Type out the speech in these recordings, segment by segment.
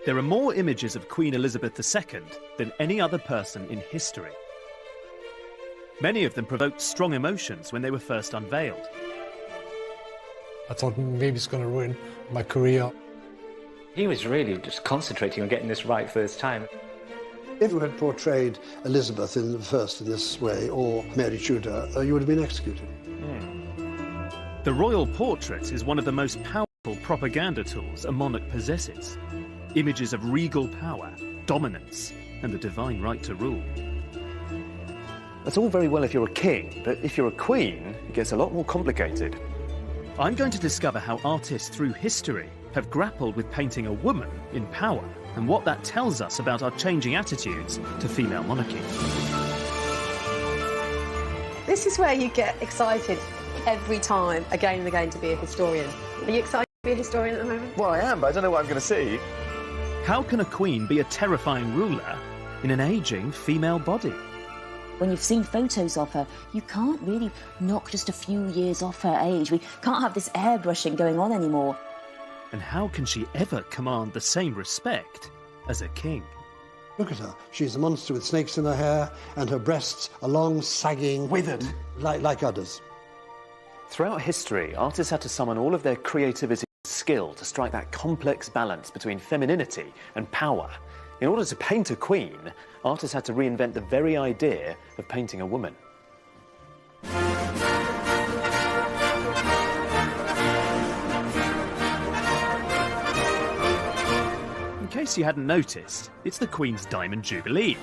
There are more images of Queen Elizabeth II than any other person in history. Many of them provoked strong emotions when they were first unveiled. I thought maybe it's going to ruin my career. He was really just concentrating on getting this right first time. If you had portrayed Elizabeth in this way, or Mary Tudor, you would have been executed. The royal portrait is one of the most powerful propaganda tools a monarch possesses. Images of regal power, dominance, and the divine right to rule. That's all very well if you're a king, but if you're a queen, it gets a lot more complicated. I'm going to discover how artists through history have grappled with painting a woman in power and what that tells us about our changing attitudes to female monarchy. This is where you get excited every time, again and again, to be a historian. Are you excited to be a historian at the moment? Well, I am, but I don't know what I'm going to see. How can a queen be a terrifying ruler in an ageing female body? When you've seen photos of her, you can't really knock just a few years off her age. We can't have this airbrushing going on anymore. And how can she ever command the same respect as a king? Look at her. She's a monster with snakes in her hair, and her breasts are long, sagging... Withered. Like udders. Throughout history, artists had to summon all of their creativity and skill to strike that complex balance between femininity and power. In order to paint a queen, artists had to reinvent the very idea of painting a woman. In case you hadn't noticed, it's the Queen's Diamond Jubilee.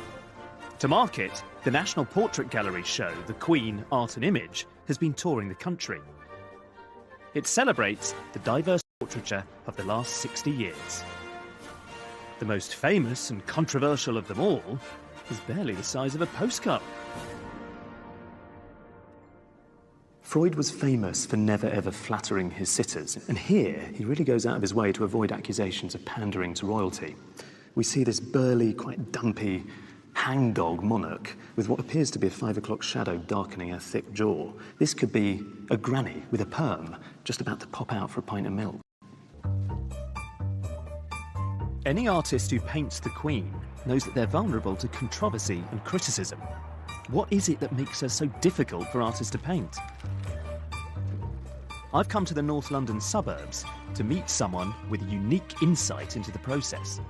To mark it, the National Portrait Gallery show, The Queen, Art and Image, has been touring the country. It celebrates the diverse portraiture of the last 60 years. The most famous and controversial of them all is barely the size of a postcard. Freud was famous for never ever flattering his sitters, and here he really goes out of his way to avoid accusations of pandering to royalty. We see this burly, quite dumpy, hangdog monarch with what appears to be a 5 o'clock shadow darkening her thick jaw. This could be a granny with a perm just about to pop out for a pint of milk. Any artist who paints the Queen knows that they're vulnerable to controversy and criticism. What is it that makes her so difficult for artists to paint? I've come to the North London suburbs to meet someone with unique insight into the process.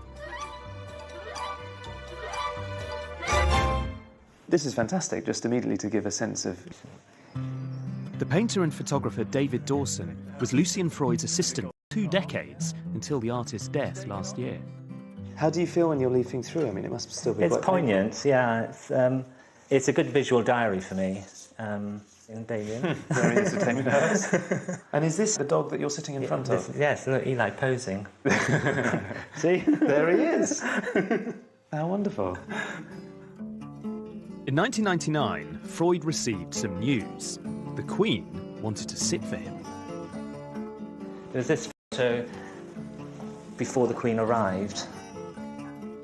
This is fantastic, just immediately to give a sense of... The painter and photographer David Dawson was Lucian Freud's assistant for 2 decades until the artist's death last year. How do you feel when you're leafing through? I mean, it must still be It's quite poignant, painful. yeah. It's a good visual diary for me. Damien. Very entertaining. And is this the dog that you're sitting in front of? Yes, look, Eli posing. See, there he is. How wonderful. In 1999, Freud received some news. The Queen wanted to sit for him. There was this photo before the Queen arrived.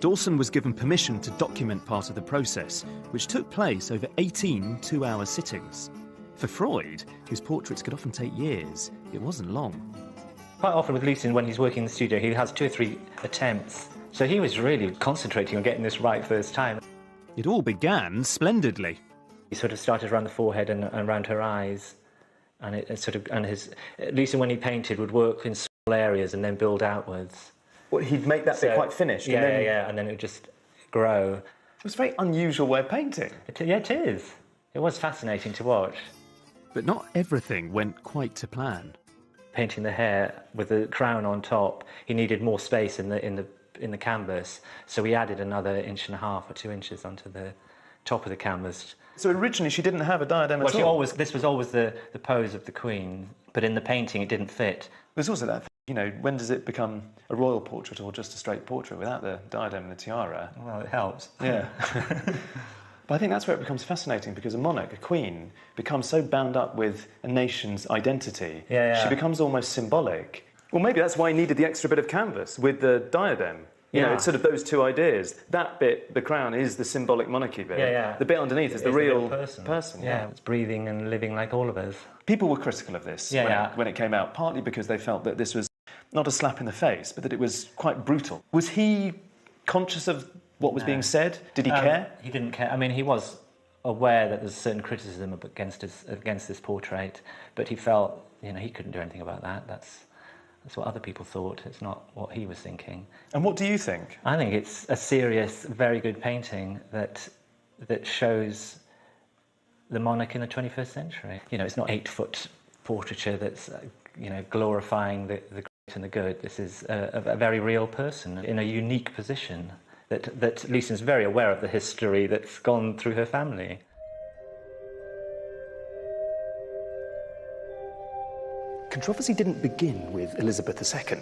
Dawson was given permission to document part of the process, which took place over 18 two-hour sittings. For Freud, whose portraits could often take years, it wasn't long. Quite often with Lucian, when he's working in the studio, he has 2 or 3 attempts. So he was really concentrating on getting this right first time. It all began splendidly. He sort of started around the forehead and around her eyes, and Lucian, when he painted, would work in small areas and then build outwards. Well, he'd make that bit quite finished. Yeah, and then... yeah, and then it would just grow. It was a very unusual way of painting. Yeah, it is. It was fascinating to watch. But not everything went quite to plan. Painting the hair with the crown on top, he needed more space in the canvas, so we added another 1.5 or 2 inches onto the top of the canvas. So originally she didn't have a diadem at all? This was always the pose of the Queen, but in the painting it didn't fit. There's also that thing, you know, when does it become a royal portrait or just a straight portrait without the diadem and the tiara? Well, it helps. Yeah. But I think that's where it becomes fascinating, because a monarch, a queen, becomes so bound up with a nation's identity. Yeah. She becomes almost symbolic. Well, maybe that's why he needed the extra bit of canvas with the diadem. You know, it's sort of those 2 ideas. That bit, the crown, is the symbolic monarchy bit. Yeah. The bit underneath is the real person. Yeah, it's breathing and living like all of us. People were critical of this when it came out, partly because they felt that this was not a slap in the face, but that it was quite brutal. Was he conscious of what was being said? Did he care? He didn't care. I mean, he was aware that there's certain criticism against this portrait, but he felt, you know, he couldn't do anything about that. That's what other people thought. It's not what he was thinking. And what do you think? I think it's a serious, very good painting that shows the monarch in the 21st century. You know, it's not 8-foot portraiture that's, you know, glorifying the great and the good. This is a very real person in a unique position that Lucian's very aware of the history that's gone through her family. Controversy didn't begin with Elizabeth II.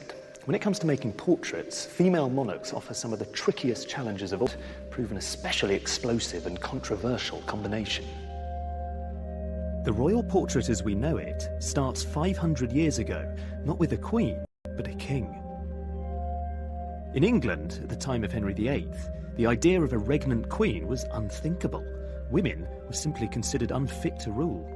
When it comes to making portraits, female monarchs offer some of the trickiest challenges of all, prove an especially explosive and controversial combination. The royal portrait as we know it starts 500 years ago, not with a queen, but a king. In England, at the time of Henry VIII, the idea of a regnant queen was unthinkable. Women were simply considered unfit to rule.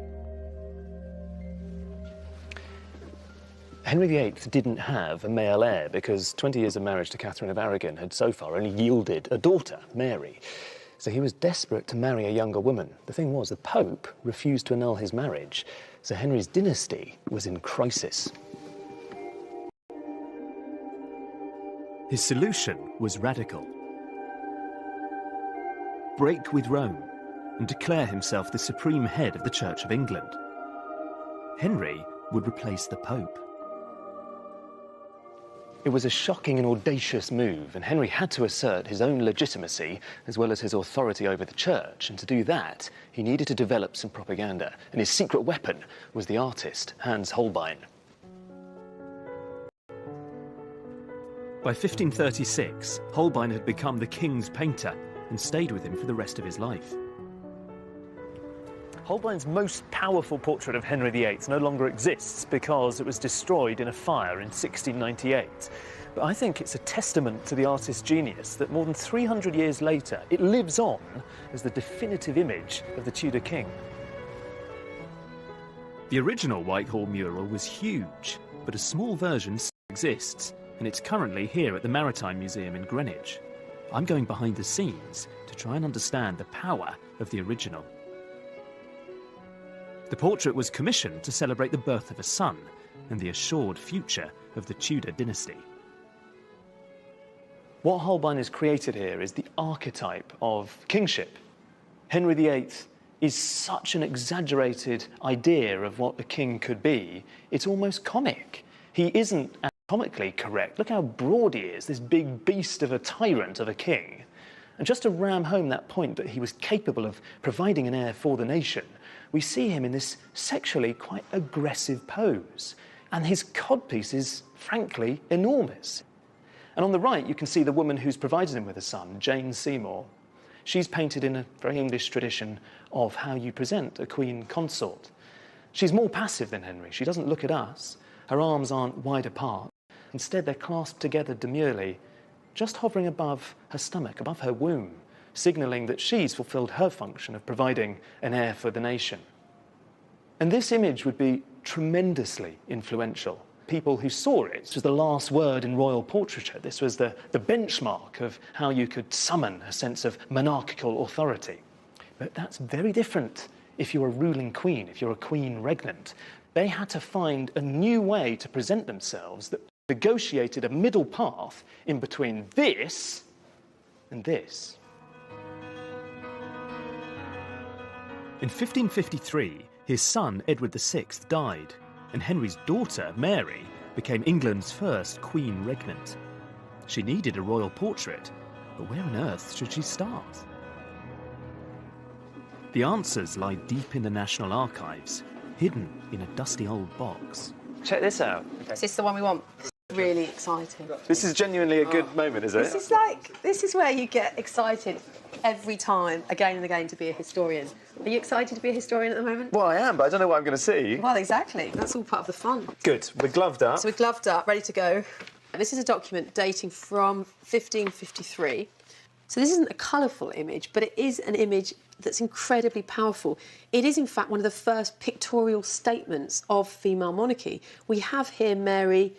Henry VIII didn't have a male heir because 20 years of marriage to Catherine of Aragon had so far only yielded a daughter, Mary. So he was desperate to marry a younger woman. The thing was, the Pope refused to annul his marriage, so Henry's dynasty was in crisis. His solution was radical. Break with Rome and declare himself the supreme head of the Church of England. Henry would replace the Pope. It was a shocking and audacious move, and Henry had to assert his own legitimacy as well as his authority over the church, and to do that, he needed to develop some propaganda, and his secret weapon was the artist, Hans Holbein. By 1536, Holbein had become the king's painter and stayed with him for the rest of his life. Holbein's most powerful portrait of Henry VIII no longer exists because it was destroyed in a fire in 1698. But I think it's a testament to the artist's genius that more than 300 years later, it lives on as the definitive image of the Tudor king. The original Whitehall mural was huge, but a small version still exists, and it's currently here at the Maritime Museum in Greenwich. I'm going behind the scenes to try and understand the power of the original. The portrait was commissioned to celebrate the birth of a son and the assured future of the Tudor dynasty. What Holbein has created here is the archetype of kingship. Henry VIII is such an exaggerated idea of what a king could be, it's almost comic. He isn't anatomically correct. Look how broad he is, this big beast of a tyrant of a king. And just to ram home that point that he was capable of providing an heir for the nation, we see him in this sexually quite aggressive pose. And his codpiece is, frankly, enormous. And on the right, you can see the woman who's provided him with a son, Jane Seymour. She's painted in a very English tradition of how you present a queen consort. She's more passive than Henry. She doesn't look at us. Her arms aren't wide apart. Instead, they're clasped together demurely, just hovering above her stomach, above her womb, signalling that she's fulfilled her function of providing an heir for the nation. And this image would be tremendously influential. People who saw it, this was the last word in royal portraiture. This was the benchmark of how you could summon a sense of monarchical authority. But that's very different if you're a ruling queen, if you're a queen regnant. They had to find a new way to present themselves that negotiated a middle path in between this and this. In 1553, his son Edward VI died, and Henry's daughter Mary became England's first queen regnant. She needed a royal portrait, but where on earth should she start? The answers lie deep in the National Archives, hidden in a dusty old box. Check this out. Is this the one we want? Really exciting. This is genuinely a good moment, is it? This is where you get excited every time, again and again, to be a historian. Are you excited to be a historian at the moment? Well, I am, but I don't know what I'm going to see. Well, exactly. That's all part of the fun. Good. We're gloved up. So we're gloved up, ready to go. This is a document dating from 1553. So this isn't a colourful image, but it is an image that's incredibly powerful. It is, in fact, one of the first pictorial statements of female monarchy. We have here Mary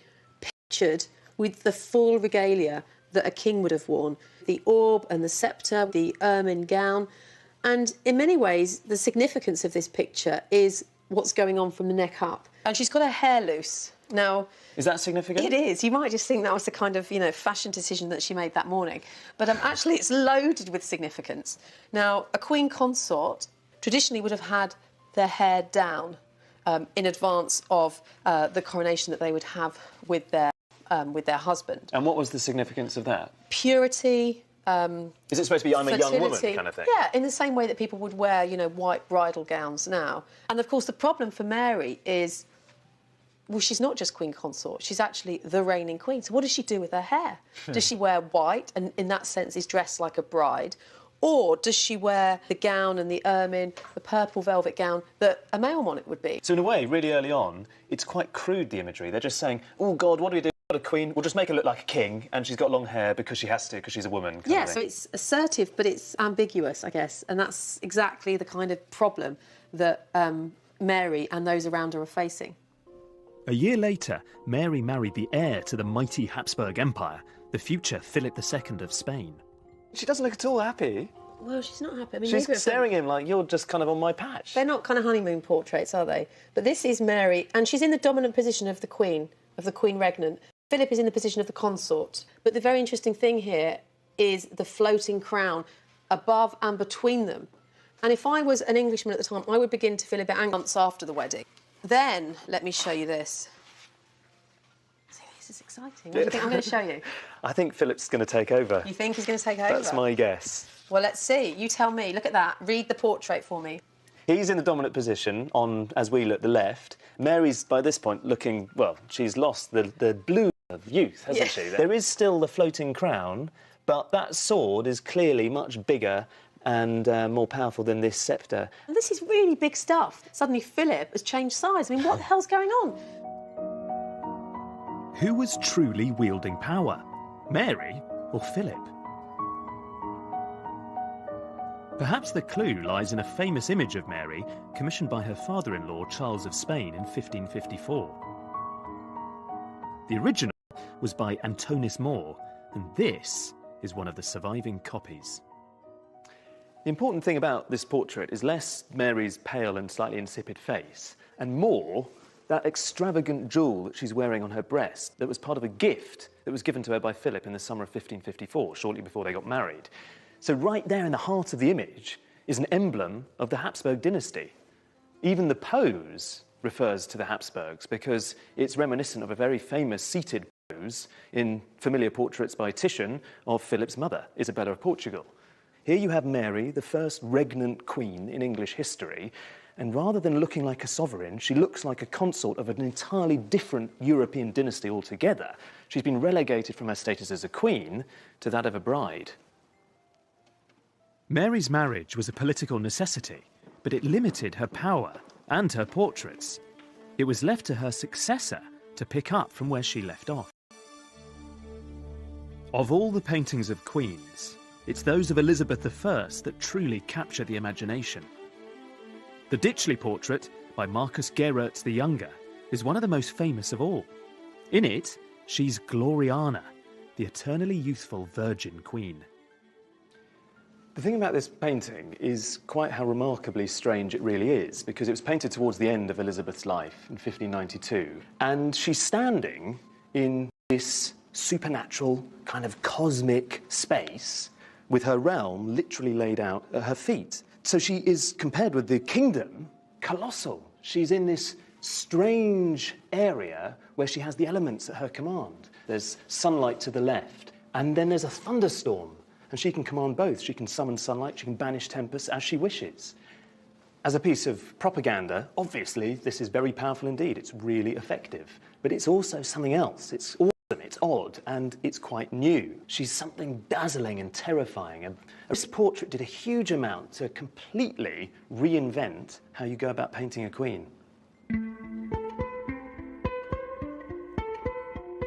pictured with the full regalia that a king would have worn. The orb and the sceptre, the ermine gown. And in many ways, the significance of this picture is what's going on from the neck up. And she's got her hair loose. Now... Is that significant? It is. You might just think that was the kind of, fashion decision that she made that morning. But actually, it's loaded with significance. Now, a queen consort traditionally would have had their hair down in advance of the coronation that they would have with their husband. And what was the significance of that? Purity. Is it supposed to be I'm a young woman kind of thing? Yeah, in the same way that people would wear, white bridal gowns now. And, of course, the problem for Mary is... Well, she's not just queen consort, she's actually the reigning queen. So what does she do with her hair? Does she wear white and, in that sense, is dressed like a bride? Or does she wear the gown and the ermine, the purple velvet gown that a male monarch would be? So, in a way, really early on, it's quite crude, the imagery. They're just saying, oh, God, what do we do? We've got a queen, we'll just make her look like a king, and she's got long hair because she has to, because she's a woman. Yeah, so it's assertive, but it's ambiguous, I guess. And that's exactly the kind of problem that Mary and those around her are facing. A year later, Mary married the heir to the mighty Habsburg Empire, the future Philip II of Spain. She doesn't look at all happy. Well, she's not happy. I mean, she's staring at him like, you're just kind of on my patch. They're not kind of honeymoon portraits, are they? But this is Mary, and she's in the dominant position of the queen regnant. Philip is in the position of the consort. But the very interesting thing here is the floating crown above and between them. And if I was an Englishman at the time, I would begin to feel a bit angry months after the wedding. Then, let me show you this. See, this is exciting. What do you think I'm going to show you? I think Philip's going to take over. You think he's going to take over? That's my guess. Well, let's see. You tell me. Look at that. Read the portrait for me. He's in the dominant position on, as we look, the left. Mary's, by this point, looking... Well, she's lost the blue of youth, hasn't she? There is still the floating crown, but that sword is clearly much bigger and more powerful than this sceptre. And this is really big stuff. Suddenly Philip has changed size. I mean, what the hell's going on? Who was truly wielding power? Mary or Philip? Perhaps the clue lies in a famous image of Mary commissioned by her father-in-law, Charles of Spain, in 1554. The original was by Antonis More, and this is one of the surviving copies. The important thing about this portrait is less Mary's pale and slightly insipid face, and more that extravagant jewel that she's wearing on her breast that was part of a gift that was given to her by Philip in the summer of 1554, shortly before they got married. So right there in the heart of the image is an emblem of the Habsburg dynasty. Even the pose refers to the Habsburgs because it's reminiscent of a very famous seated pose in familiar portraits by Titian of Philip's mother, Isabella of Portugal. Here you have Mary, the first regnant queen in English history, and rather than looking like a sovereign, she looks like a consort of an entirely different European dynasty altogether. She's been relegated from her status as a queen to that of a bride. Mary's marriage was a political necessity, but it limited her power and her portraits. It was left to her successor to pick up from where she left off. Of all the paintings of queens, it's those of Elizabeth I that truly capture the imagination. The Ditchley portrait by Marcus Gerert the Younger is one of the most famous of all. In it, she's Gloriana, the eternally youthful virgin queen. The thing about this painting is quite how remarkably strange it really is, because it was painted towards the end of Elizabeth's life in 1592, and she's standing in this supernatural, kind of cosmic space with her realm literally laid out at her feet. So she is, compared with the kingdom, colossal. She's in this strange area where she has the elements at her command. There's sunlight to the left, and then there's a thunderstorm, and she can command both. She can summon sunlight, she can banish tempests as she wishes. As a piece of propaganda, obviously, this is very powerful indeed. It's really effective. But it's also something else. It's awesome, it's odd, and it's quite new. She's something dazzling and terrifying. And this portrait did a huge amount to completely reinvent how you go about painting a queen.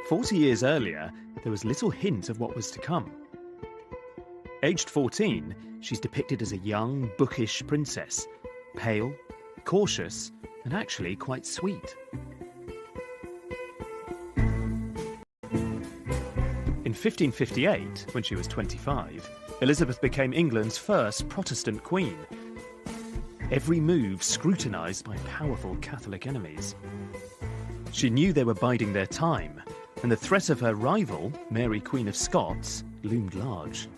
40 years earlier, there was little hint of what was to come. Aged 14, she's depicted as a young, bookish princess, pale, cautious, and actually quite sweet. 1558, when she was 25, Elizabeth became England's first Protestant queen. Every move scrutinised by powerful Catholic enemies. She knew they were biding their time, and the threat of her rival, Mary Queen of Scots, loomed large.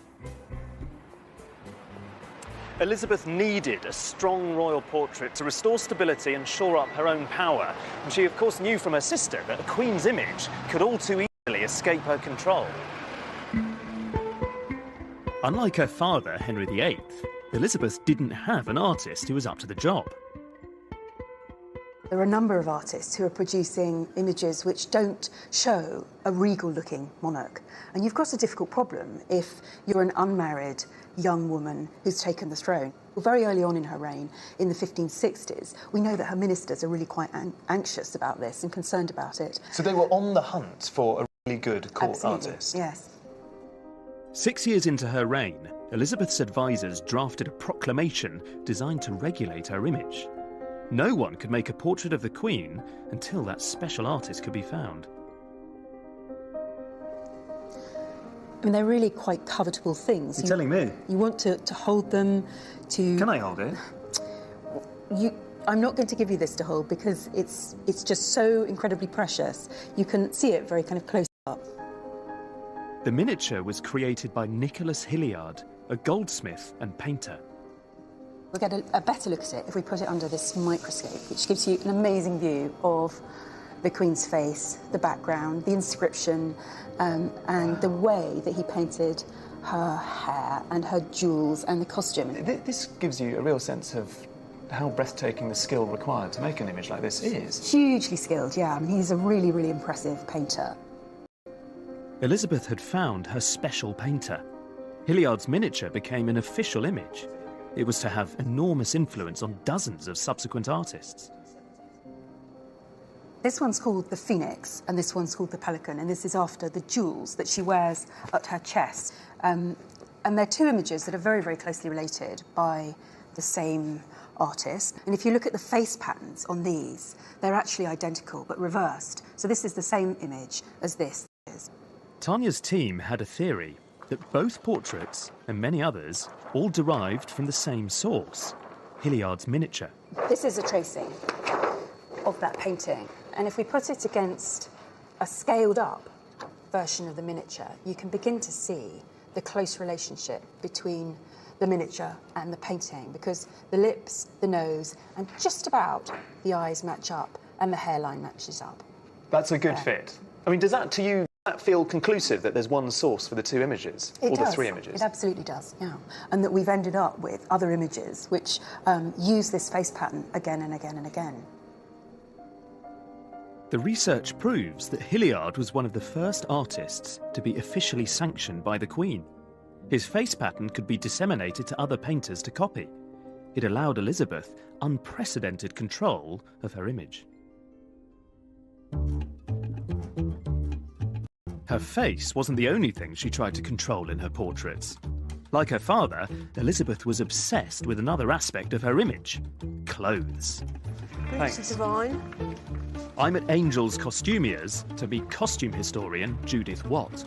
Elizabeth needed a strong royal portrait to restore stability and shore up her own power. And she, of course, knew from her sister that a queen's image could all too easily escape her control. Unlike her father, Henry VIII, Elizabeth didn't have an artist who was up to the job. There are a number of artists who are producing images which don't show a regal-looking monarch. And you've got a difficult problem if you're an unmarried young woman who's taken the throne. Well, very early on in her reign, in the 1560s, we know that her ministers are really quite anxious about this and concerned about it. So they were on the hunt for a really good court Absolutely, artist? Yes. 6 years into her reign, Elizabeth's advisors drafted a proclamation designed to regulate her image. No one could make a portrait of the Queen until that special artist could be found. I mean, they're really quite covetable things. You're telling me? You want to hold them, to... Can I hold it? I'm not going to give you this to hold because it's just so incredibly precious. You can see it very kind of close up. The miniature was created by Nicholas Hilliard, a goldsmith and painter. We'll get a better look at it if we put it under this microscope, which gives you an amazing view of the Queen's face, the background, the inscription, and the way that he painted her hair and her jewels and the costume. This gives you a real sense of how breathtaking the skill required to make an image like this is. Hugely skilled, yeah. I mean, he's a really, really impressive painter. Elizabeth had found her special painter. Hilliard's miniature became an official image. It was to have enormous influence on dozens of subsequent artists. This one's called the Phoenix, and this one's called the Pelican, and this is after the jewels that she wears at her chest. And they're two images that are very, very closely related by the same artist. And if you look at the face patterns on these, they're actually identical, but reversed. So this is the same image as this is. Tanya's team had a theory that both portraits, and many others, all derived from the same source, Hilliard's miniature. This is a tracing of that painting. And if we put it against a scaled-up version of the miniature, you can begin to see the close relationship between the miniature and the painting, because the lips, the nose, and just about the eyes match up, and the hairline matches up. That's a good fit. I mean, does that, to you, feel conclusive that there's one source for the two images? It or does. The three images? It absolutely does, yeah. And that we've ended up with other images which use this face pattern again and again and again. The research proves that Hilliard was one of the first artists to be officially sanctioned by the Queen. His face pattern could be disseminated to other painters to copy. It allowed Elizabeth unprecedented control of her image. Her face wasn't the only thing she tried to control in her portraits. Like her father, Elizabeth was obsessed with another aspect of her image: clothes. Thanks. Divine. I'm at Angels Costumiers to meet costume historian Judith Watt.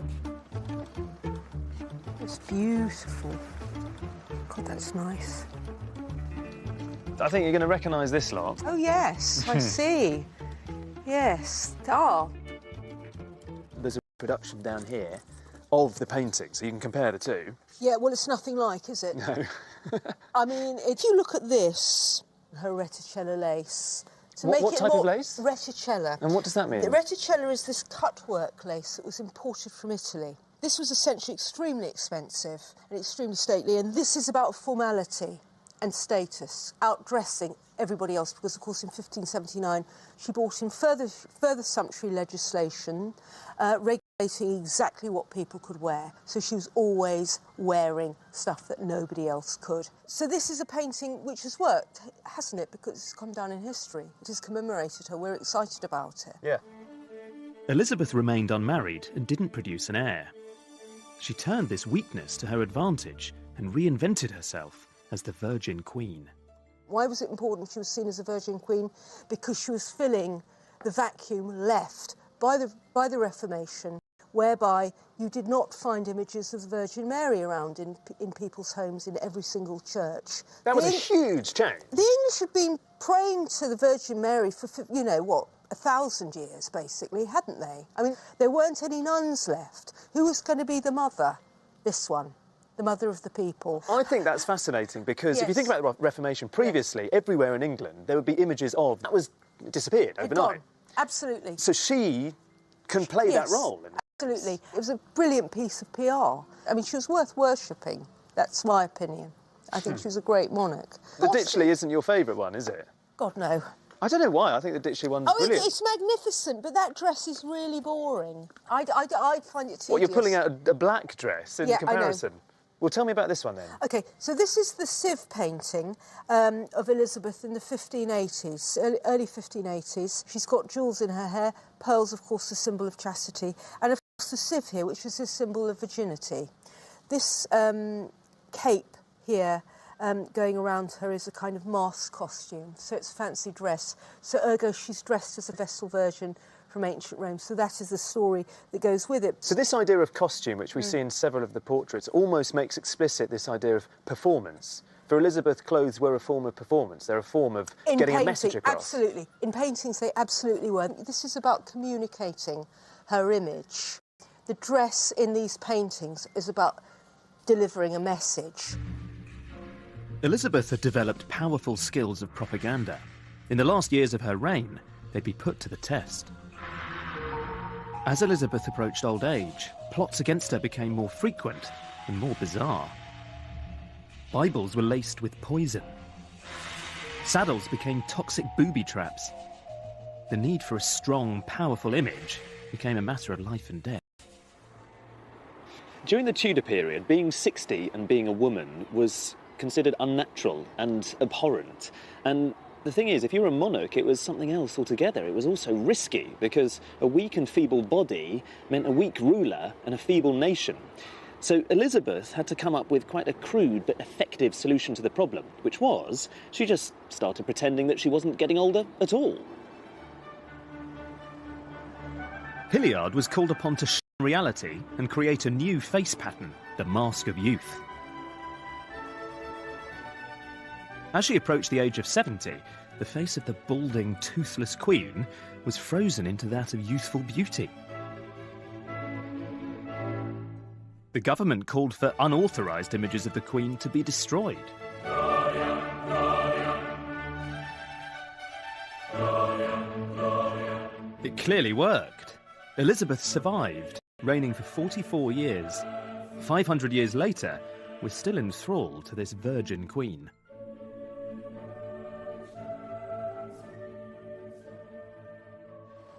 It's beautiful. God, that's nice. I think you're going to recognise this lot. Oh, yes, I see. Yes. Ah. There's a production down here of the painting, so you can compare the two. Yeah, well, it's nothing like, is it? No. I mean, if you look at this, her reticella lace. What type of lace? Reticella. And what does that mean? The reticella is this cutwork lace that was imported from Italy. This was essentially extremely expensive and extremely stately, and this is about formality and status, outdressing everybody else, because, of course, in 1579, she brought in further sumptuary legislation regulating exactly what people could wear. So she was always wearing stuff that nobody else could. So this is a painting which has worked, hasn't it? Because it's come down in history. It has commemorated her. We're excited about it. Yeah. Elizabeth remained unmarried and didn't produce an heir. She turned this weakness to her advantage and reinvented herself as the Virgin Queen. Why was it important she was seen as a Virgin Queen? Because she was filling the vacuum left by the Reformation, whereby you did not find images of the Virgin Mary around in people's homes in every single church. That was a huge change. The English had been praying to the Virgin Mary for, 1,000 years, basically, hadn't they? I mean, there weren't any nuns left. Who was going to be the mother? This one, the mother of the people. I think that's fascinating because if you think about the Reformation, previously, everywhere in England, there would be images of... That was disappeared overnight. Absolutely. So she can play that role. Absolutely. It was a brilliant piece of PR. I mean, she was worth worshipping. That's my opinion. I think she was a great monarch. The Ditchley isn't your favourite one, is it? God, no. I don't know why. I think the Ditchley one's brilliant. It's magnificent, but that dress is really boring. I find it tedious. What, you're pulling out a black dress in comparison? I know. Well, tell me about this one then. OK, so this is the sieve painting of Elizabeth in the 1580s, early 1580s. She's got jewels in her hair, pearls, of course, the symbol of chastity, and of course the sieve here, which is a symbol of virginity. This cape here going around her is a kind of mask costume, so it's a fancy dress. So ergo, she's dressed as a Vestal Virgin from ancient Rome, so that is the story that goes with it. So this idea of costume, which we see in several of the portraits, almost makes explicit this idea of performance. For Elizabeth, clothes were a form of performance. They're a form of getting a message across. Absolutely. In paintings, they absolutely were. This is about communicating her image. The dress in these paintings is about delivering a message. Elizabeth had developed powerful skills of propaganda. In the last years of her reign, they'd be put to the test. As Elizabeth approached old age, plots against her became more frequent and more bizarre. Bibles were laced with poison. Saddles became toxic booby traps. The need for a strong, powerful image became a matter of life and death. During the Tudor period, being 60 and being a woman was considered unnatural and abhorrent. And the thing is, if you were a monarch, it was something else altogether. It was also risky, because a weak and feeble body meant a weak ruler and a feeble nation. So Elizabeth had to come up with quite a crude but effective solution to the problem, which was she just started pretending that she wasn't getting older at all. Hilliard was called upon to shun reality and create a new face pattern, the Mask of Youth. As she approached the age of 70, the face of the balding, toothless queen was frozen into that of youthful beauty. The government called for unauthorised images of the queen to be destroyed. It clearly worked. Elizabeth survived, reigning for 44 years. 500 years later, we're still enthralled to this virgin queen.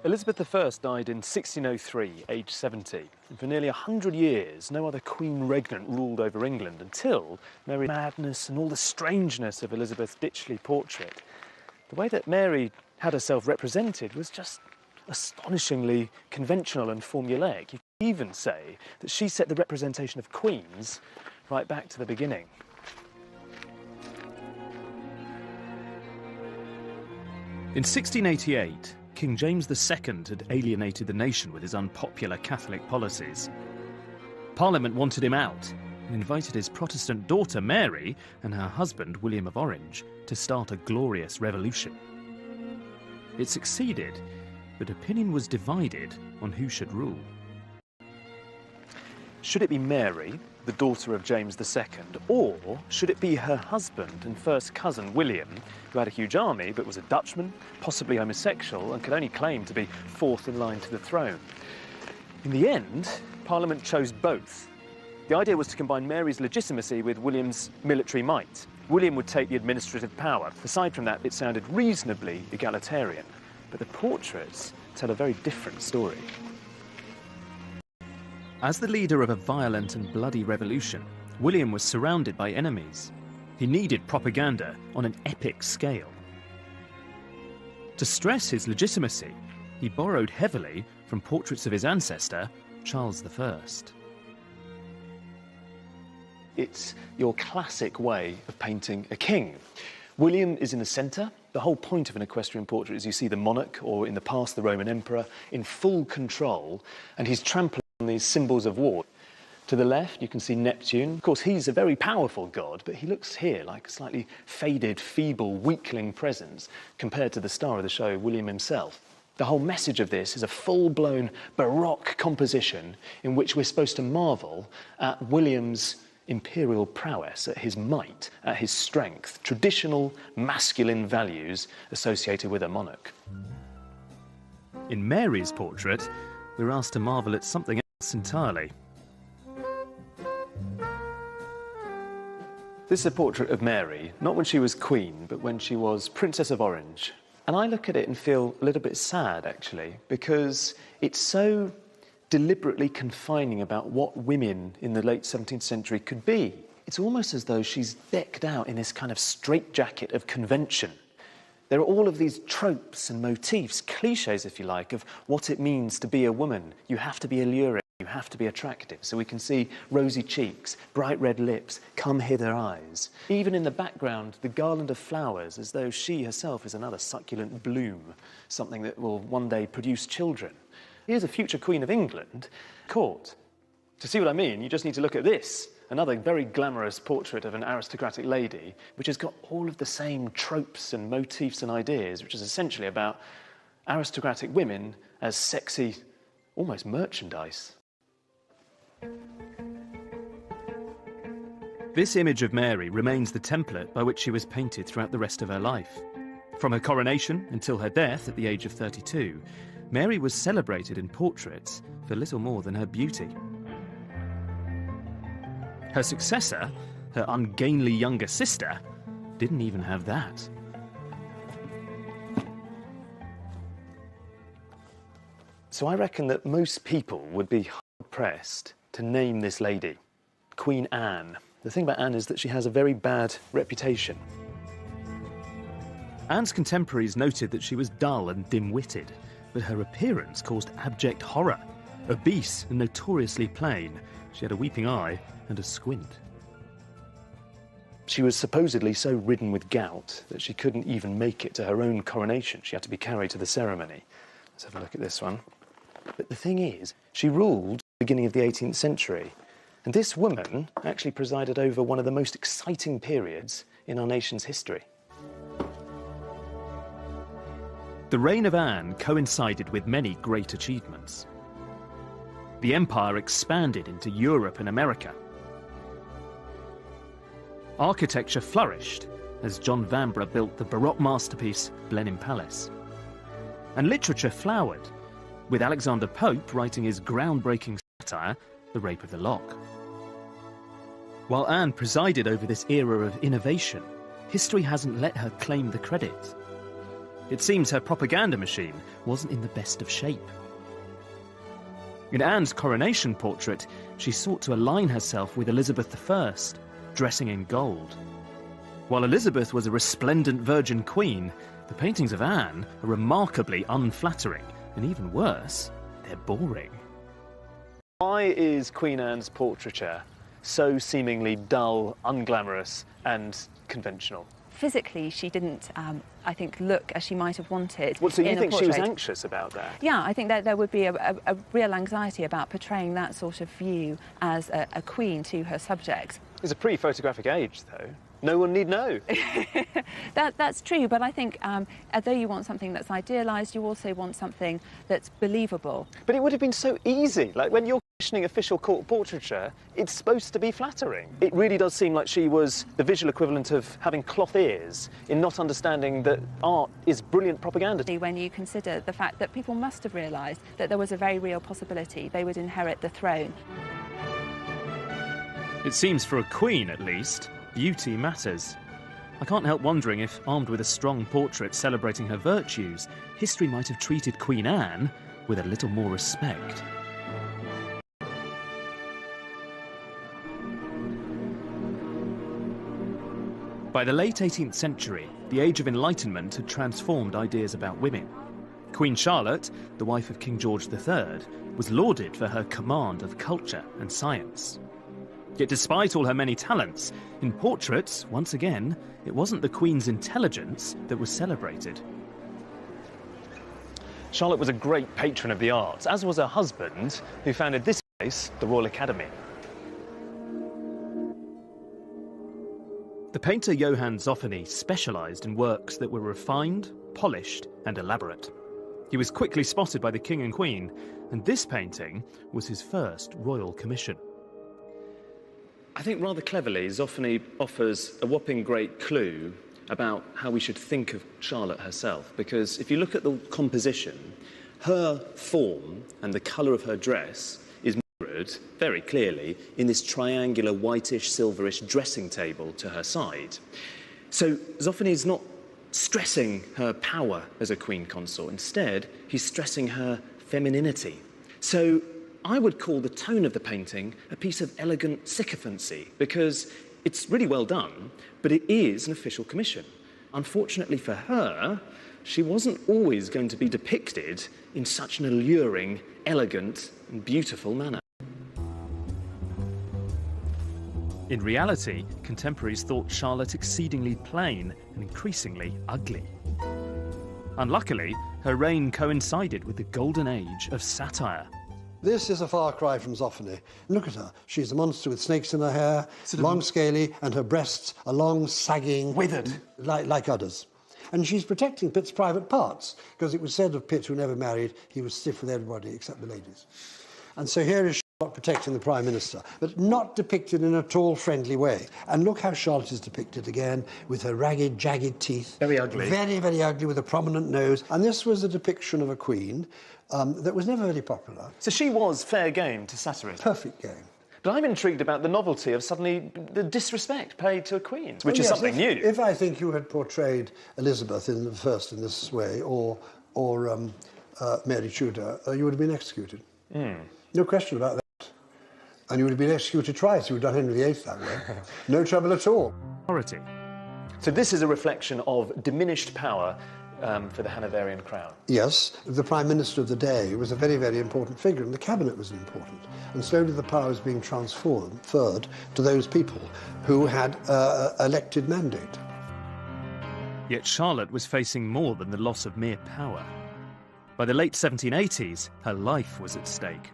Elizabeth I died in 1603, aged 70. And for nearly 100 years, no other queen regnant ruled over England until Mary's madness and all the strangeness of Elizabeth's Ditchley portrait. The way that Mary had herself represented was just astonishingly conventional and formulaic. You could even say that she set the representation of queens right back to the beginning. In 1688, King James II had alienated the nation with his unpopular Catholic policies. Parliament wanted him out and invited his Protestant daughter Mary and her husband William of Orange to start a glorious revolution. It succeeded, but opinion was divided on who should rule. Should it be Mary, the daughter of James II, or should it be her husband and first cousin William, who had a huge army but was a Dutchman, possibly homosexual, and could only claim to be fourth in line to the throne? In the end, Parliament chose both. The idea was to combine Mary's legitimacy with William's military might. William would take the administrative power. Aside from that, it sounded reasonably egalitarian. But the portraits tell a very different story. As the leader of a violent and bloody revolution, William was surrounded by enemies. He needed propaganda on an epic scale. To stress his legitimacy, he borrowed heavily from portraits of his ancestor, Charles I. It's your classic way of painting a king. William is in the centre. The whole point of an equestrian portrait is you see the monarch, or in the past the Roman emperor, in full control, and he's trampling on these symbols of war. To the left, you can see Neptune. Of course, he's a very powerful god, but he looks here like a slightly faded, feeble, weakling presence compared to the star of the show, William himself. The whole message of this is a full-blown Baroque composition in which we're supposed to marvel at William's imperial prowess, at his might, at his strength, traditional masculine values associated with a monarch. In Mary's portrait, we're asked to marvel at something else entirely. This is a portrait of Mary, not when she was queen, but when she was Princess of Orange. And I look at it and feel a little bit sad, actually, because it's so deliberately confining about what women in the late 17th century could be. It's almost as though she's decked out in this kind of straitjacket of convention. There are all of these tropes and motifs, cliches, if you like, of what it means to be a woman. You have to be alluring. You have to be attractive. So we can see rosy cheeks, bright red lips, come hither eyes. Even in the background, the garland of flowers, as though she herself is another succulent bloom, something that will one day produce children. Here's a future Queen of England, court. To see what I mean, you just need to look at this, another very glamorous portrait of an aristocratic lady, which has got all of the same tropes and motifs and ideas, which is essentially about aristocratic women as sexy, almost merchandise. This image of Mary remains the template by which she was painted throughout the rest of her life. From her coronation until her death at the age of 32, Mary was celebrated in portraits for little more than her beauty. Her successor, her ungainly younger sister, didn't even have that. So I reckon that most people would be hard-pressed to name this lady, Queen Anne. The thing about Anne is that she has a very bad reputation. Anne's contemporaries noted that she was dull and dim-witted, but her appearance caused abject horror. Obese and notoriously plain, she had a weeping eye and a squint. She was supposedly so ridden with gout that she couldn't even make it to her own coronation. She had to be carried to the ceremony. Let's have a look at this one. But the thing is, she ruled at the beginning of the 18th century. And this woman actually presided over one of the most exciting periods in our nation's history. The reign of Anne coincided with many great achievements. The empire expanded into Europe and America. Architecture flourished as John Vanbrugh built the Baroque masterpiece Blenheim Palace. And literature flowered, with Alexander Pope writing his groundbreaking satire, The Rape of the Lock. While Anne presided over this era of innovation, history hasn't let her claim the credit. It seems her propaganda machine wasn't in the best of shape. In Anne's coronation portrait, she sought to align herself with Elizabeth I, dressing in gold. While Elizabeth was a resplendent virgin queen, the paintings of Anne are remarkably unflattering, and even worse, they're boring. Why is Queen Anne's portraiture so seemingly dull, unglamorous and conventional? Physically, she didn't, I think, look as she might have wanted. Well, so you think she was portrait. anxious about that? Yeah, I think that there would be a real anxiety about portraying that sort of view as a queen to her subjects. It's a pre-photographic age, though. No one need know. That's true, but I think although you want something that's idealised, you also want something that's believable. But it would have been so easy. Like, when you're commissioning official court portraiture, it's supposed to be flattering. It really does seem like she was the visual equivalent of having cloth ears in not understanding that art is brilliant propaganda. When you consider the fact that people must have realised that there was a very real possibility they would inherit the throne. It seems for a queen, at least, beauty matters. I can't help wondering if, armed with a strong portrait celebrating her virtues, history might have treated Queen Anne with a little more respect. By the late 18th century, the Age of Enlightenment had transformed ideas about women. Queen Charlotte, the wife of King George III, was lauded for her command of culture and science. Yet despite all her many talents, in portraits, once again, it wasn't the Queen's intelligence that was celebrated. Charlotte was a great patron of the arts, as was her husband, who founded this place, the Royal Academy. The painter Johann Zoffany specialised in works that were refined, polished and elaborate. He was quickly spotted by the King and Queen, and this painting was his first royal commission. I think rather cleverly, Zoffany offers a whopping great clue about how we should think of Charlotte herself, because if you look at the composition, her form and the colour of her dress is mirrored very clearly in this triangular whitish silverish dressing table to her side. So Zoffany is not stressing her power as a queen consort. Instead, he's stressing her femininity. So I would call the tone of the painting a piece of elegant sycophancy, because it's really well done, but it is an official commission. Unfortunately for her, she wasn't always going to be depicted in such an alluring, elegant and beautiful manner. In reality, contemporaries thought Charlotte exceedingly plain and increasingly ugly. Unluckily, her reign coincided with the golden age of satire. This is a far cry from Zoffany. Look at her. She's a monster with snakes in her hair, long, scaly, and her breasts are long, sagging... withered. Like udders. And she's protecting Pitt's private parts, because it was said of Pitt, who never married, he was stiff with everybody except the ladies. And so here is Charlotte protecting the Prime Minister, but not depicted in a tall, friendly way. And look how Charlotte is depicted again, with her ragged, jagged teeth. Very ugly. Very, very ugly, with a prominent nose. And this was a depiction of a queen that was never very popular. So she was fair game to satirists. Perfect game. But I'm intrigued about the novelty of suddenly the disrespect paid to a queen, which is something new. If I think you had portrayed Elizabeth in this way, or Mary Tudor, you would have been executed. No question about that. And you would have been executed twice. You would have done Henry VIII that way. No trouble at all. Authority. So this is a reflection of diminished power for the Hanoverian crown. Yes, the Prime Minister of the day was a very, very important figure, and the Cabinet was important. And slowly the power was being transferred to those people who had elected mandate. Yet Charlotte was facing more than the loss of mere power. By the late 1780s, her life was at stake.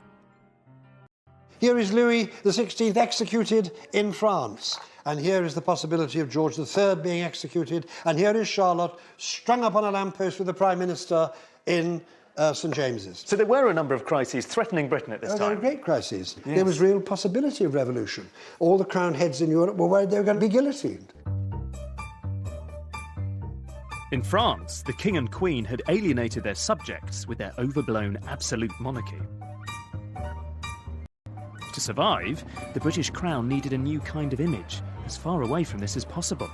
Here is Louis XVI executed in France. And here is the possibility of George III being executed. And here is Charlotte strung up on a lamppost with the Prime Minister in St James's. So there were a number of crises threatening Britain at this time. There were great crises. Yes. There was real possibility of revolution. All the crowned heads in Europe were worried they were going to be guillotined. In France, the King and Queen had alienated their subjects with their overblown absolute monarchy. To survive, the British crown needed a new kind of image, as far away from this as possible.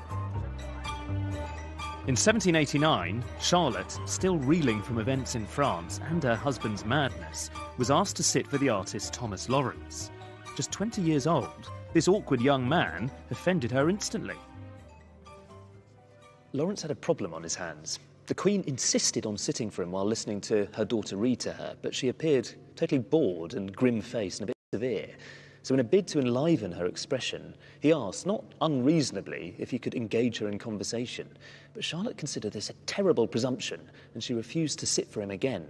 In 1789, Charlotte, still reeling from events in France and her husband's madness, was asked to sit for the artist Thomas Lawrence. Just 20 years old, this awkward young man offended her instantly. Lawrence had a problem on his hands. The Queen insisted on sitting for him while listening to her daughter read to her, but she appeared totally bored and grim-faced and a bit severe. So in a bid to enliven her expression, he asked, not unreasonably, if he could engage her in conversation. But Charlotte considered this a terrible presumption, and she refused to sit for him again.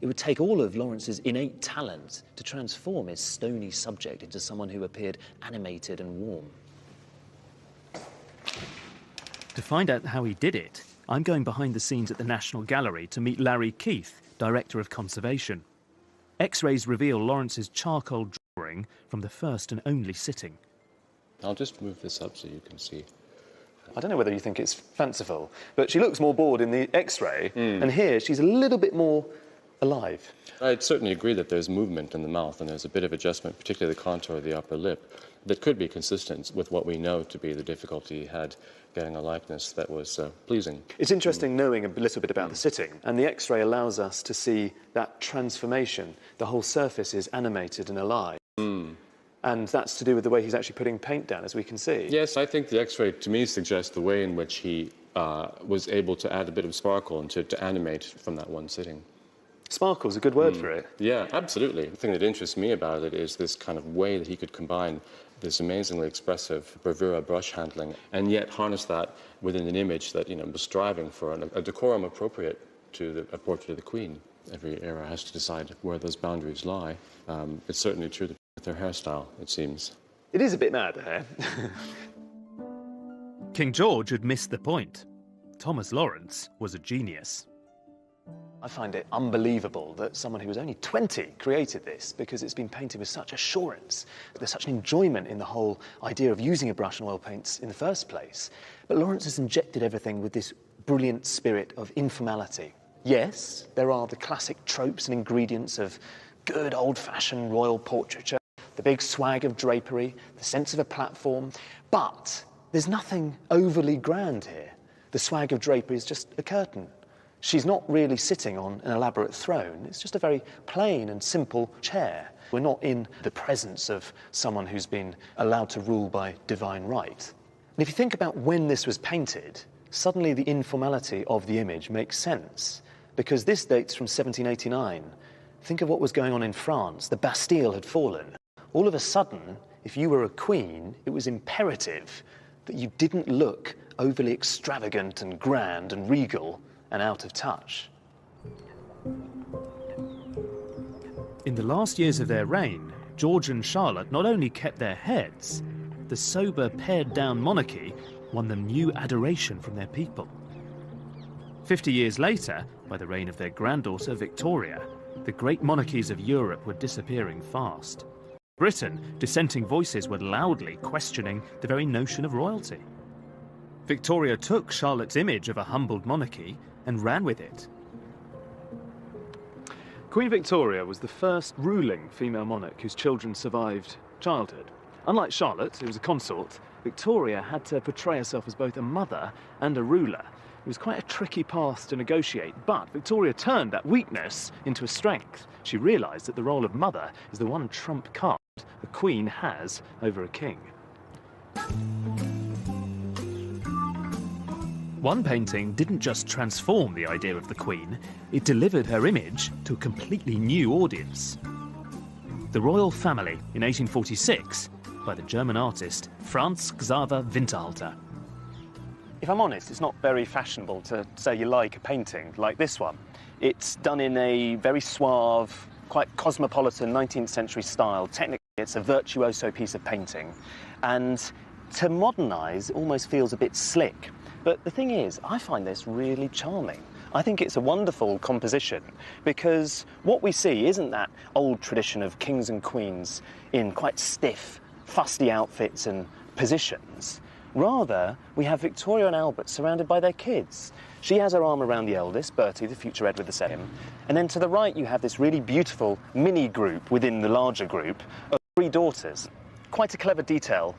It would take all of Lawrence's innate talent to transform his stony subject into someone who appeared animated and warm. To find out how he did it, I'm going behind the scenes at the National Gallery to meet Larry Keith, Director of Conservation. X-rays reveal Lawrence's charcoal drawing from the first and only sitting. I'll just move this up so you can see. I don't know whether you think it's fanciful, but she looks more bored in the X-ray, and here she's a little bit more alive. I'd certainly agree that there's movement in the mouth and there's a bit of adjustment, particularly the contour of the upper lip, that could be consistent with what we know to be the difficulty he had getting a likeness that was pleasing. It's interesting knowing a little bit about the sitting, and the X-ray allows us to see that transformation. The whole surface is animated and alive. And that's to do with the way he's actually putting paint down, as we can see. Yes, I think the X-ray, to me, suggests the way in which he was able to add a bit of sparkle and to animate from that one sitting. Sparkle's a good word for it. Yeah, absolutely. The thing that interests me about it is this kind of way that he could combine this amazingly expressive bravura brush handling and yet harness that within an image that, was striving for a decorum appropriate to a portrait of the Queen. Every era has to decide where those boundaries lie. It's certainly true that with her hairstyle, it seems. It is a bit mad, the hair. King George had missed the point. Thomas Lawrence was a genius. I find it unbelievable that someone who was only 20 created this, because it's been painted with such assurance. There's such an enjoyment in the whole idea of using a brush and oil paints in the first place. But Lawrence has injected everything with this brilliant spirit of informality. Yes, there are the classic tropes and ingredients of good old-fashioned royal portraiture, the big swag of drapery, the sense of a platform, but there's nothing overly grand here. The swag of drapery is just a curtain. She's not really sitting on an elaborate throne. It's just a very plain and simple chair. We're not in the presence of someone who's been allowed to rule by divine right. And if you think about when this was painted, suddenly the informality of the image makes sense, because this dates from 1789. Think of what was going on in France. The Bastille had fallen. All of a sudden, if you were a queen, it was imperative that you didn't look overly extravagant and grand and regal and out of touch. In the last years of their reign, George and Charlotte not only kept their heads, the sober, pared-down monarchy won them new adoration from their people. 50 years later, by the reign of their granddaughter Victoria, the great monarchies of Europe were disappearing fast. Britain, dissenting voices were loudly questioning the very notion of royalty. Victoria took Charlotte's image of a humbled monarchy and ran with it. Queen Victoria was the first ruling female monarch whose children survived childhood. Unlike Charlotte, who was a consort, Victoria had to portray herself as both a mother and a ruler. It was quite a tricky path to negotiate, but Victoria turned that weakness into a strength. She realised that the role of mother is the one trump card a queen has over a king. One painting didn't just transform the idea of the Queen, it delivered her image to a completely new audience. The Royal Family in 1846 by the German artist Franz Xaver Winterhalter. If I'm honest, it's not very fashionable to say you like a painting like this one. It's done in a very suave, quite cosmopolitan 19th century style. Technically, it's a virtuoso piece of painting. And to modernise, it almost feels a bit slick. But the thing is, I find this really charming. I think it's a wonderful composition because what we see isn't that old tradition of kings and queens in quite stiff, fusty outfits and positions. Rather, we have Victoria and Albert surrounded by their kids. She has her arm around the eldest, Bertie, the future Edward II. And then to the right, you have this really beautiful mini group within the larger group of 3 daughters. Quite a clever detail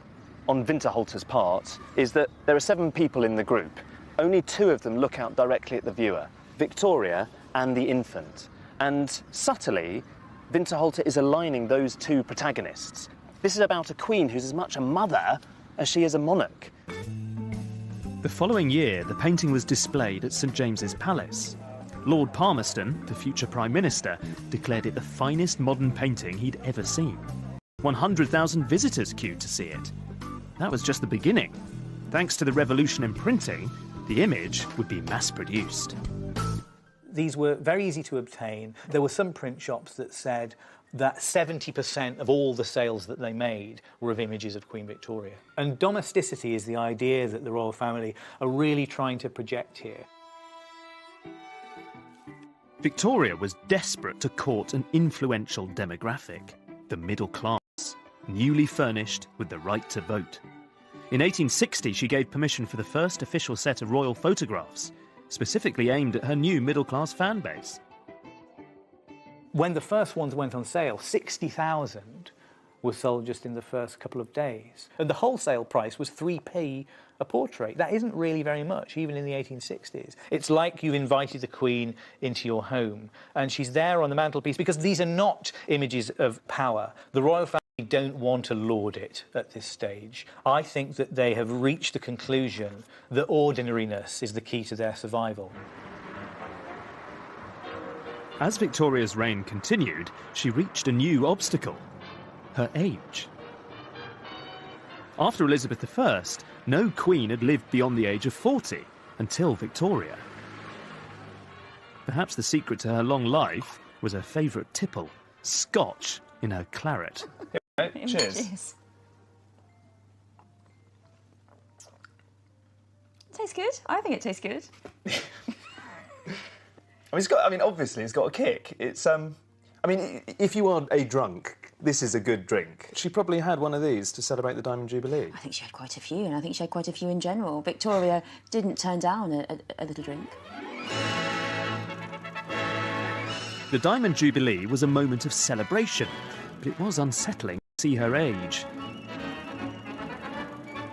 on Winterhalter's part is that there are 7 people in the group. Only 2 of them look out directly at the viewer, Victoria and the infant. And subtly, Winterhalter is aligning those 2 protagonists. This is about a queen who's as much a mother as she is a monarch. The following year, the painting was displayed at St James's Palace. Lord Palmerston, the future Prime Minister, declared it the finest modern painting he'd ever seen. 100,000 visitors queued to see it. That was just the beginning. Thanks to the revolution in printing, the image would be mass-produced. These were very easy to obtain. There were some print shops that said that 70% of all the sales that they made were of images of Queen Victoria. And domesticity is the idea that the royal family are really trying to project here. Victoria was desperate to court an influential demographic, the middle class, newly furnished with the right to vote. In 1860, she gave permission for the first official set of royal photographs, specifically aimed at her new middle-class fan base. When the first ones went on sale, 60,000 were sold just in the first couple of days. And the wholesale price was 3p a portrait. That isn't really very much, even in the 1860s. It's like you've invited the Queen into your home, and she's there on the mantelpiece, because these are not images of power. The royal family don't want to laud it at this stage. I think that they have reached the conclusion that ordinariness is the key to their survival. As Victoria's reign continued, she reached a new obstacle: her age. After Elizabeth I, no queen had lived beyond the age of 40 until Victoria. Perhaps the secret to her long life was her favourite tipple, Scotch in her claret. Cheers. Tastes good. I think it tastes good. Obviously, it's got a kick. It's, if you are a drunk, this is a good drink. She probably had one of these to celebrate the Diamond Jubilee. I think she had quite a few, and I think she had quite a few in general. Victoria didn't turn down a little drink. The Diamond Jubilee was a moment of celebration, but it was unsettling to see her age.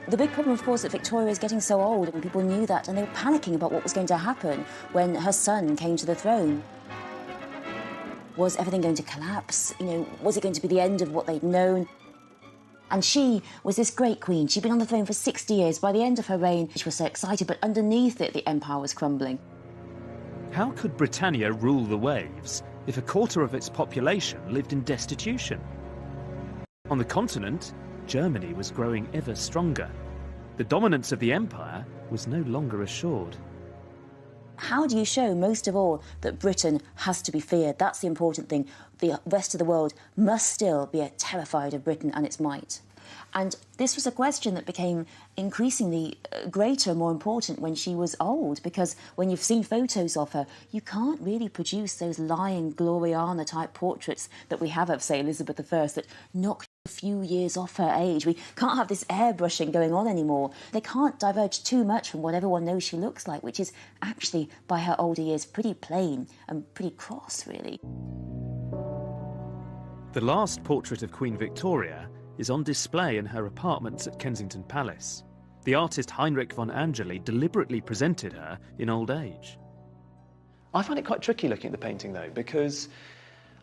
The big problem, of course, that Victoria is getting so old, and people knew that, and they were panicking about what was going to happen when her son came to the throne. Was everything going to collapse? Was it going to be the end of what they'd known? And she was this great queen. She'd been on the throne for 60 years. By the end of her reign, she was so excited, but underneath it, the empire was crumbling. How could Britannia rule the waves if a quarter of its population lived in destitution? On the continent, Germany was growing ever stronger. The dominance of the empire was no longer assured. How do you show, most of all, that Britain has to be feared? That's the important thing. The rest of the world must still be terrified of Britain and its might. And this was a question that became increasingly greater, more important when she was old, because when you've seen photos of her, you can't really produce those lying Gloriana-type portraits that we have of, say, Elizabeth I, that knock a few years off her age. We can't have this airbrushing going on anymore. They can't diverge too much from what everyone knows she looks like, which is actually, by her older years, pretty plain and pretty cross, really. The last portrait of Queen Victoria is on display in her apartments at Kensington Palace. The artist Heinrich von Angeli deliberately presented her in old age. I find it quite tricky looking at the painting, though, because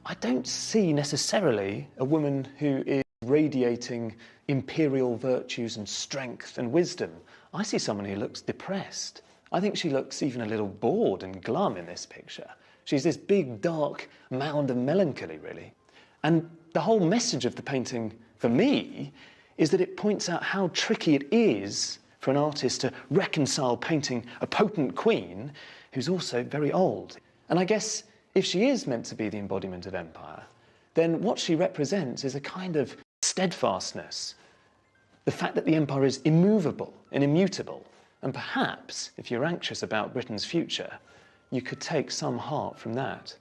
I don't see necessarily a woman who is radiating imperial virtues and strength and wisdom. I see someone who looks depressed. I think she looks even a little bored and glum in this picture. She's this big, dark mound of melancholy, really. And the whole message of the painting, for me, is that it points out how tricky it is for an artist to reconcile painting a potent queen who's also very old. And I guess if she is meant to be the embodiment of empire, then what she represents is a kind of steadfastness, the fact that the empire is immovable and immutable. And perhaps, if you're anxious about Britain's future, you could take some heart from that.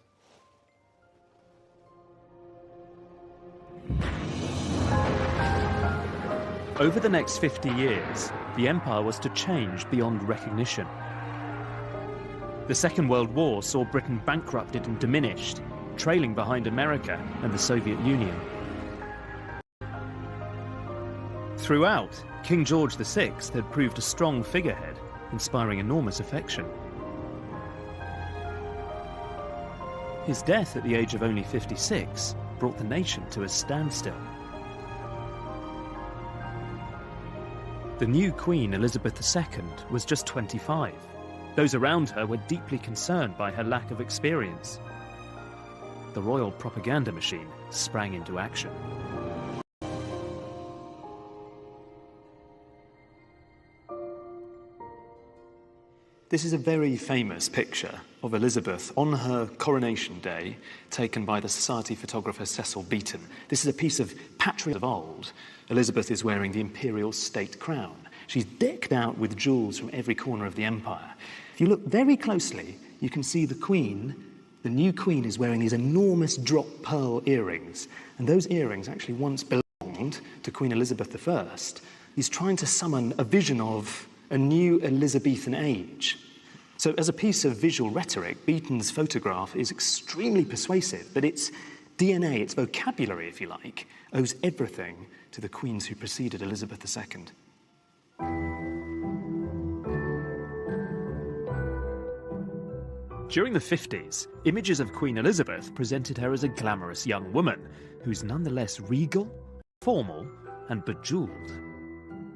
Over the next 50 years, the empire was to change beyond recognition. The Second World War saw Britain bankrupted and diminished, trailing behind America and the Soviet Union. Throughout, King George VI had proved a strong figurehead, inspiring enormous affection. His death at the age of only 56 brought the nation to a standstill. The new Queen, Elizabeth II, was just 25. Those around her were deeply concerned by her lack of experience. The royal propaganda machine sprang into action. This is a very famous picture of Elizabeth on her coronation day, taken by the society photographer Cecil Beaton. This is a piece of patriotism of old. Elizabeth is wearing the imperial state crown. She's decked out with jewels from every corner of the empire. If you look very closely, you can see the Queen, the new Queen, is wearing these enormous drop pearl earrings. And those earrings actually once belonged to Queen Elizabeth I. He's trying to summon a vision of a new Elizabethan age. So as a piece of visual rhetoric, Beaton's photograph is extremely persuasive, but its DNA, its vocabulary, if you like, owes everything to the queens who preceded Elizabeth II. During the 50s, images of Queen Elizabeth presented her as a glamorous young woman who's nonetheless regal, formal, and bejeweled.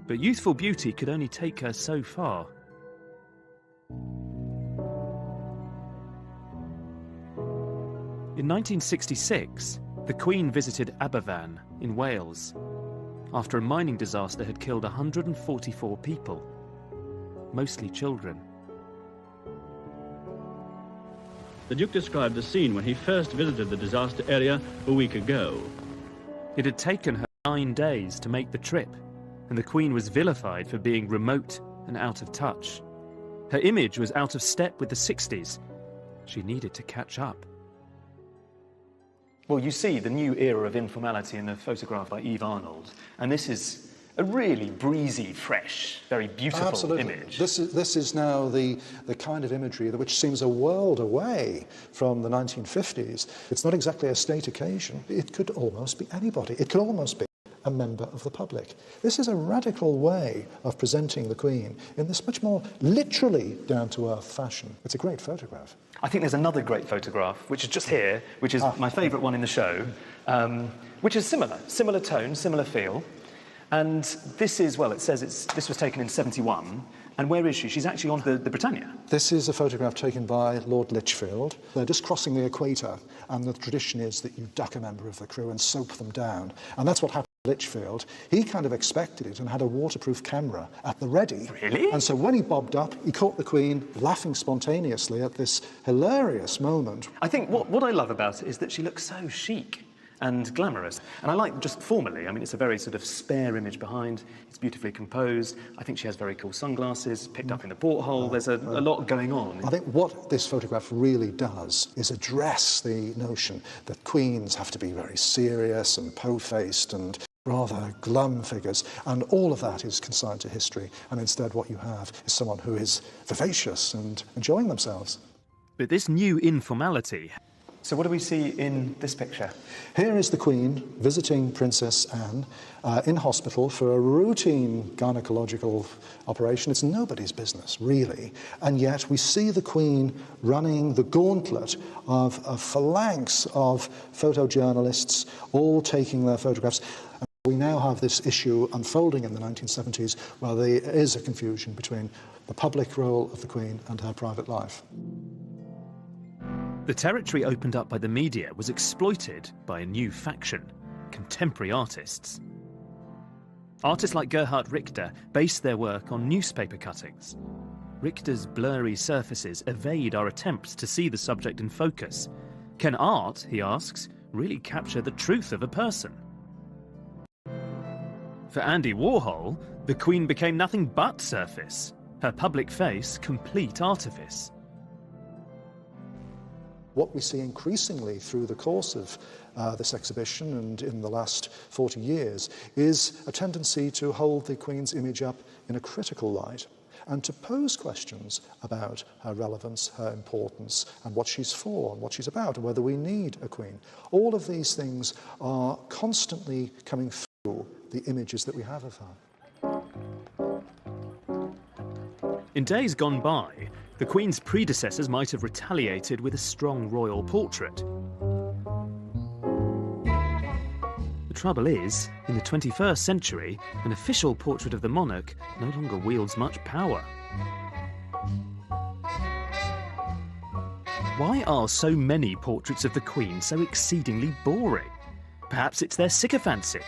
But youthful beauty could only take her so far. In 1966, the Queen visited Aberfan in Wales after a mining disaster had killed 144 people, mostly children. The Duke described the scene when he first visited the disaster area a week ago. It had taken her 9 days to make the trip, and the Queen was vilified for being remote and out of touch. Her image was out of step with the 60s. She needed to catch up. Well, you see the new era of informality in the photograph by Eve Arnold, and this is a really breezy, fresh, very beautiful image. This is now the kind of imagery which seems a world away from the 1950s. It's not exactly a state occasion. It could almost be anybody. It could almost be a member of the public. This is a radical way of presenting the Queen in this much more literally down-to-earth fashion. It's a great photograph. I think there's another great photograph, which is just here, which is my favourite one in the show, which is similar tone, similar feel. And this is, well, it says this was taken in 71. And where is she? She's actually on the Britannia. This is a photograph taken by Lord Lichfield. They're just crossing the equator, and the tradition is that you duck a member of the crew and soap them down. And that's what happened to Lichfield. He kind of expected it and had a waterproof camera at the ready. Really? And so when he bobbed up, he caught the Queen laughing spontaneously at this hilarious moment. I think what I love about it is that she looks so chic and glamorous. And I like just formally, I mean, it's a very sort of spare image behind. It's beautifully composed. I think she has very cool sunglasses picked up in the porthole. There's a lot going on. I think what this photograph really does is address the notion that queens have to be very serious and po-faced and rather glum figures, and all of that is consigned to history, and instead what you have is someone who is vivacious and enjoying themselves. But this new informality... So what do we see in this picture? Here is the Queen visiting Princess Anne in hospital for a routine gynecological operation. It's nobody's business, really. And yet we see the Queen running the gauntlet of a phalanx of photojournalists, all taking their photographs. And we now have this issue unfolding in the 1970s where there is a confusion between the public role of the Queen and her private life. The territory opened up by the media was exploited by a new faction, contemporary artists. Artists like Gerhard Richter based their work on newspaper cuttings. Richter's blurry surfaces evade our attempts to see the subject in focus. Can art, he asks, really capture the truth of a person? For Andy Warhol, the Queen became nothing but surface, her public face complete artifice. What we see increasingly through the course of this exhibition and in the last 40 years is a tendency to hold the Queen's image up in a critical light and to pose questions about her relevance, her importance, and what she's for and what she's about, and whether we need a Queen. All of these things are constantly coming through the images that we have of her. In days gone by, the Queen's predecessors might have retaliated with a strong royal portrait. The trouble is, in the 21st century, an official portrait of the monarch no longer wields much power. Why are so many portraits of the Queen so exceedingly boring? Perhaps it's their sycophancy,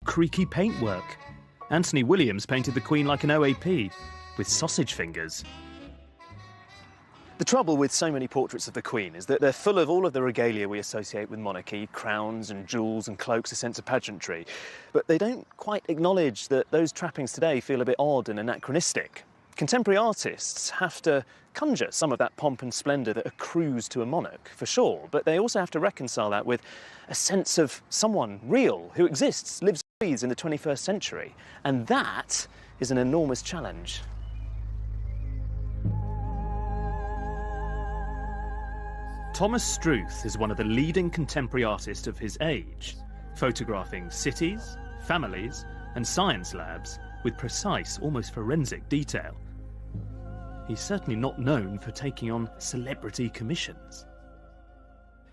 creaky paintwork. Anthony Williams painted the Queen like an OAP, with sausage fingers. The trouble with so many portraits of the Queen is that they're full of all of the regalia we associate with monarchy, crowns and jewels and cloaks, a sense of pageantry. But they don't quite acknowledge that those trappings today feel a bit odd and anachronistic. Contemporary artists have to conjure some of that pomp and splendour that accrues to a monarch, for sure, but they also have to reconcile that with a sense of someone real, who exists, lives and breathes in the 21st century. And that is an enormous challenge. Thomas Struth is one of the leading contemporary artists of his age, photographing cities, families, and science labs with precise, almost forensic detail. He's certainly not known for taking on celebrity commissions.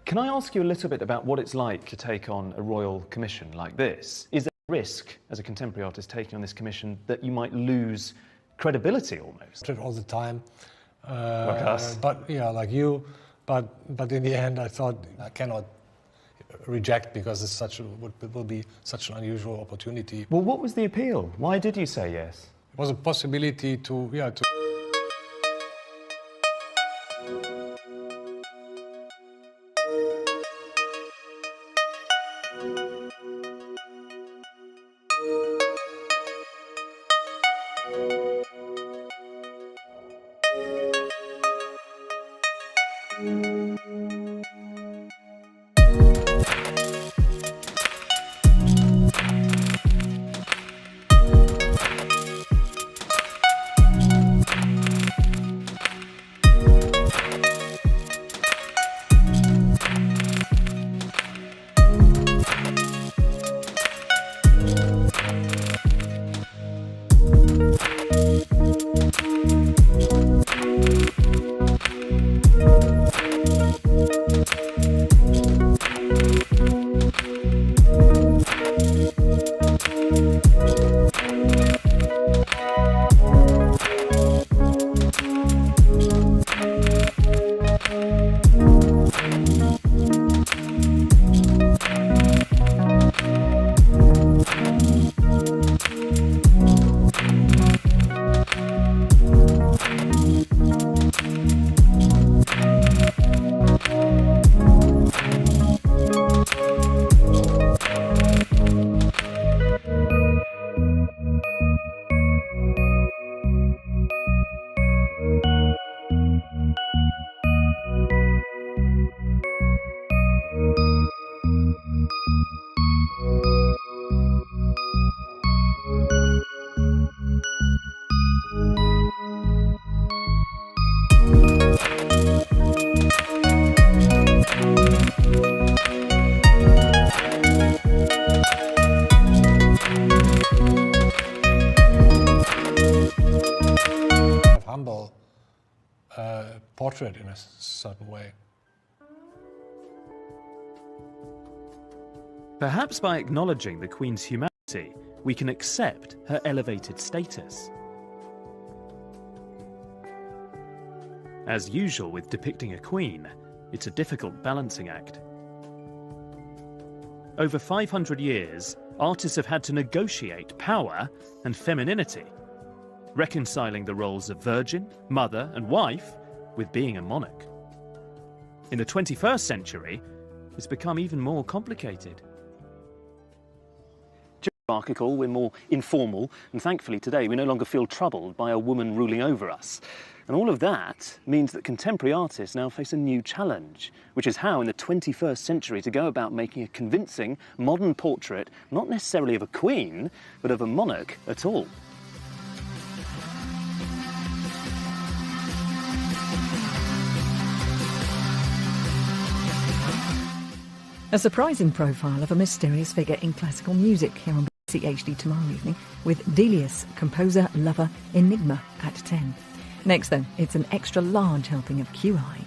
Can I ask you a little bit about what it's like to take on a royal commission like this? Is there a risk, as a contemporary artist taking on this commission, that you might lose credibility almost? All the time. Like us? But yeah, like you. But in the end, I thought I cannot reject because it's will be such an unusual opportunity. Well, what was the appeal? Why did you say yes? It was a possibility to Humble portrait in a certain way. Perhaps by acknowledging the Queen's humanity, we can accept her elevated status. As usual with depicting a queen, it's a difficult balancing act. Over 500 years, artists have had to negotiate power and femininity, reconciling the roles of virgin, mother, and wife with being a monarch. In the 21st century, it's become even more complicated. Hierarchical, we're more informal, and thankfully today we no longer feel troubled by a woman ruling over us. And all of that means that contemporary artists now face a new challenge, which is how in the 21st century to go about making a convincing modern portrait, not necessarily of a queen, but of a monarch at all. A surprising profile of a mysterious figure in classical music here on BBC HD tomorrow evening with Delius, composer, lover, enigma at 10. Next, though, it's an extra large helping of QI.